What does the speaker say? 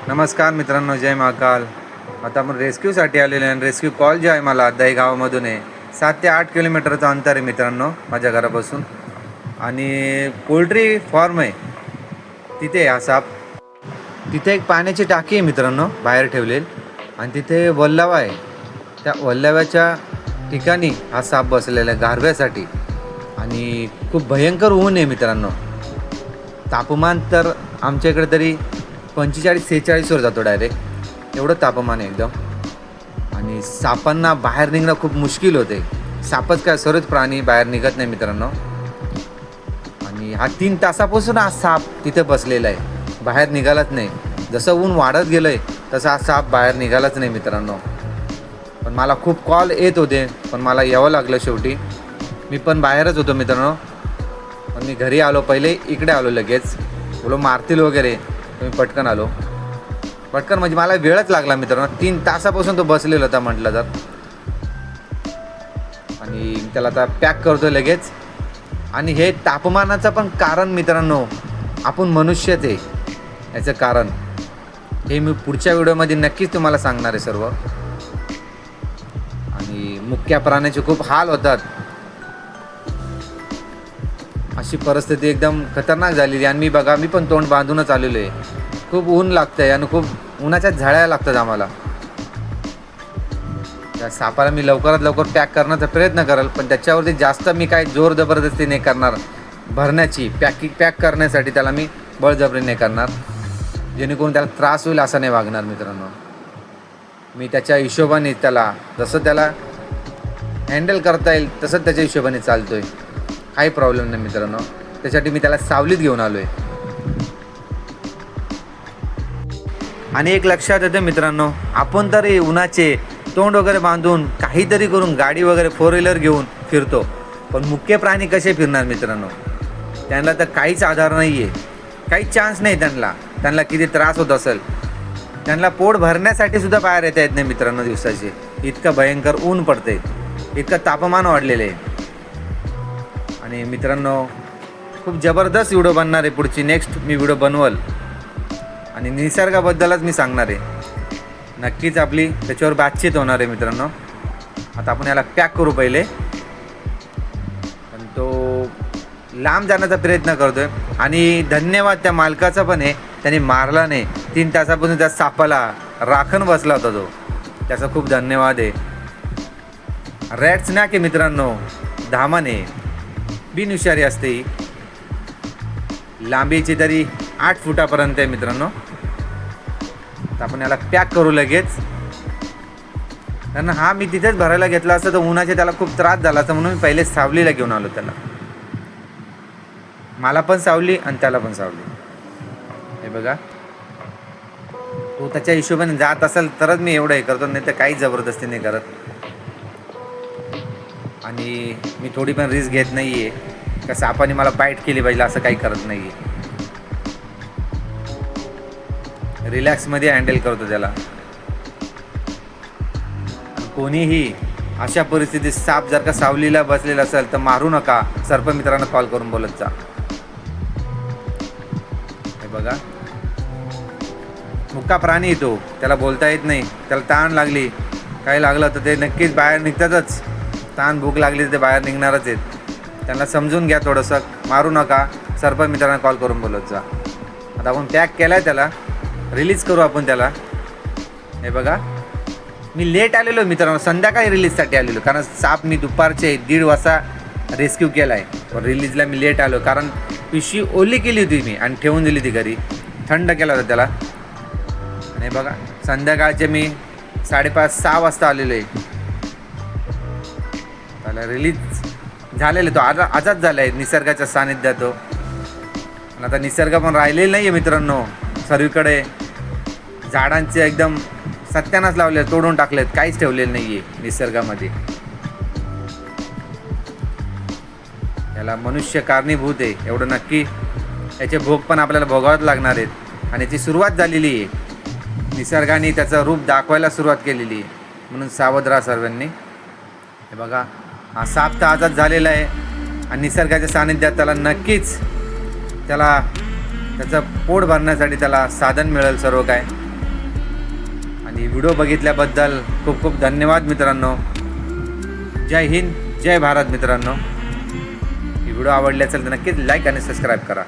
नमस्कार मित्रांनो, जय महाकाल. आता आपण रेस्क्यूसाठी आलेले आहे आणि रेस्क्यू कॉल जे आहे मला दही गावामधून आहे. 7 ते 8 किलोमीटरचं अंतर आहे मित्रांनो माझ्या घरापासून. आणि पोल्ट्री फार्म आहे तिथे. हा साप तिथे एक पाण्याची टाकी आहे मित्रांनो बाहेर ठेवलेली, आणि तिथे वल्लावा आहे. त्या वल्लाव्याच्या ठिकाणी हा साप बसलेला आहे गारव्यासाठी. आणि खूप भयंकर ऊन आहे मित्रांनो. तापमान तर आमच्या इकडे तरी 45-46वर जातो डायरेक्ट, एवढं तापमान आहे एकदम. आणि सापांना बाहेर निघणं खूप मुश्किल होते. सापच काय, सर्वच प्राणी बाहेर निघत नाही मित्रांनो. आणि हा 3 तासापासून हा साप तिथे बसलेला आहे, बाहेर निघालाच नाही. जसं ऊन वाढत गेलं आहे तसं हा साप बाहेर निघालाच नाही मित्रांनो. पण मला खूप कॉल येत होते, पण मला यावं लागलं शेवटी. मी पण बाहेरच होतो मित्रांनो, पण मी घरी आलो. पहिले इकडे आलो लगेच, बोलो मारतील वगैरे, मी पटकन आलो. पटकन म्हणजे मला वेळच लागला मित्रांनो. 3 तासापासून तो बसलेला होता म्हटलं तर. आणि त्याला आता पॅक करतो लगेच. आणि हे तापमानाचं पण कारण मित्रांनो आपण मनुष्यच आहे. याचं कारण हे मी पुढच्या व्हिडिओमध्ये नक्कीच तुम्हाला सांगणार आहे सर्व. आणि मुक्या प्राण्याचे खूप हाल होतात. अशी परिस्थिती एकदम खतरनाक झालेली. आणि मी पण तोंड बांधूनच आलेलो आहे. खूप ऊन लागतं आहे आणि खूप उन्हाच्या झळ्या लागतात आम्हाला. त्या सापाला मी लवकरात लवकर पॅक करण्याचा प्रयत्न करेल, पण त्याच्यावरती जास्त मी काही जोर जबरदस्ती नाही करणार. भरण्याची पॅक करण्यासाठी त्याला मी बळजबरी नाही करणार, जेणेकरून त्याला त्रास होईल असं नाही वागणार मित्रांनो. मी त्याच्या हिशोबाने त्याला जसं त्याला हँडल करता येईल तसंच त्याच्या हिशोबाने चालतो आहे. काही प्रॉब्लेम नाही मित्रांनो. त्यासाठी मी त्याला सावलीत घेऊन आलो आहे. आणि एक लक्षात येतं मित्रांनो, आपण तरी उन्हाचे तोंड वगैरे बांधून काहीतरी करून गाडी वगैरे 4 व्हीलर घेऊन फिरतो, पण मुख्य प्राणी कसे फिरणार मित्रांनो? त्यांना तर काहीच आधार नाही आहे, काहीच चान्स नाही. त्यांना किती त्रास होत असेल. त्यांना पोट भरण्यासाठी सुद्धा बाहेर येता येत नाही मित्रांनो दिवसाचे. इतकं भयंकर ऊन पडते, इतकं तापमान वाढलेलं आहे. आणि मित्रांनो खूप जबरदस्त व्हिडिओ बनणार आहे पुढची. नेक्स्ट मी व्हिडिओ बनवल आणि निसर्गाबद्दलच मी सांगणार आहे. नक्कीच आपली त्याच्यावर बातचीत होणार आहे मित्रांनो. आता आपण याला पॅक करू पहिले. पण तो लांब जाण्याचा प्रयत्न करतो आहे. आणि धन्यवाद त्या मालकाचा पण आहे, त्याने मारला नाही. 3 तासापासून त्या सापाला राखण बसला होता तो, त्याचा खूप धन्यवाद आहे. रॅट स्नॅक आहे मित्रांनो, धामाने बिनहुशारी असते ही. लांबीची तरी 8 फुटापर्यंत आहे मित्रांनो. तर आपण याला पॅक करू लगेच. कारण हा मी तिथेच भरायला घेतला असता तर उन्हाचे त्याला खूप त्रास झाला असता, म्हणून मी पहिले सावलीला घेऊन आलो त्याला. मला पण सावली आणि त्याला पण सावली. हे बघा, तो त्याच्या हिशोबाने जात असेल तरच मी एवढं हे करतो, नाही तर काही जबरदस्ती नाही करत. आणि मी थोडी पण रिस्क घेत नाही आहे का सापाने मला बाईट केली पाहिजे असं काही करत नाही आहे. रिलॅक्समध्ये हँडल करतो त्याला. कोणीही अशा परिस्थितीत साप जर का सावलीला बसलेला असेल तर मारू नका. सर्पमित्रांना कॉल करून बोलत जा. हे बघा, मुक्का प्राणी येतो, त्याला बोलता येत नाही. त्याला ताण लागली, काही लागलं तर ते नक्कीच बाहेर निघतातच. ताण भूक लागली तर ते बाहेर निघणारच आहेत. त्यांना समजून घ्या थोडंसं. मारू नका. सर्पमित्रांना कॉल करून बोलत जा. आता आपण पॅक केला आहे, त्याला रिलीज करू आपण त्याला. हे बघा, मी लेट आलेलो मित्रांनो, संध्याकाळी रिलीजसाठी आलेलो. कारण साप मी दुपारचे 1:30 वाजता रेस्क्यू केला आहे. पण रिलीजला मी लेट आलो कारण पिशवी ओली केली होती मी आणि ठेवून दिली ती घरी. थंड केला होता त्याला. आणि बघा, संध्याकाळचे मी 5:30-6 वाजता आलेलो आहे. त्याला रिलीज झालेलं, तो आजाद झाला आहे निसर्गाच्या सानिध्यात तो. आणि आता निसर्ग पण राहिलेला नाही आहे मित्रांनो. सर्वीकडे झाडांचे एकदम सत्यानाश लावले, तोडून टाकलेत, काहीच ठेवलेलं नाही आहे निसर्गामध्ये. याला मनुष्य कारणीभूत आहे एवढं नक्की. याचे भोग पण आपल्याला भोगावंच लागणार आहेत. आणि याची सुरुवात झालेली आहे. निसर्गाने त्याचं रूप दाखवायला सुरुवात केलेली आहे, म्हणून सावध राहा सर्वांनी. हे बघा, हा साप तर आजाद झालेला आहे. आणि निसर्गाच्या सानिध्यात त्याला नक्कीच त्याचं पोट भरण्यासाठी त्याला साधन मिळेल सर्व काय. आणि व्हिडिओ बघितल्याबद्दल खूप खूप धन्यवाद मित्रांनो. जय हिंद, जय भारत मित्रांनो. ही व्हिडिओ आवडली असेल तर नक्कीच लाईक आणि सबस्क्राईब करा.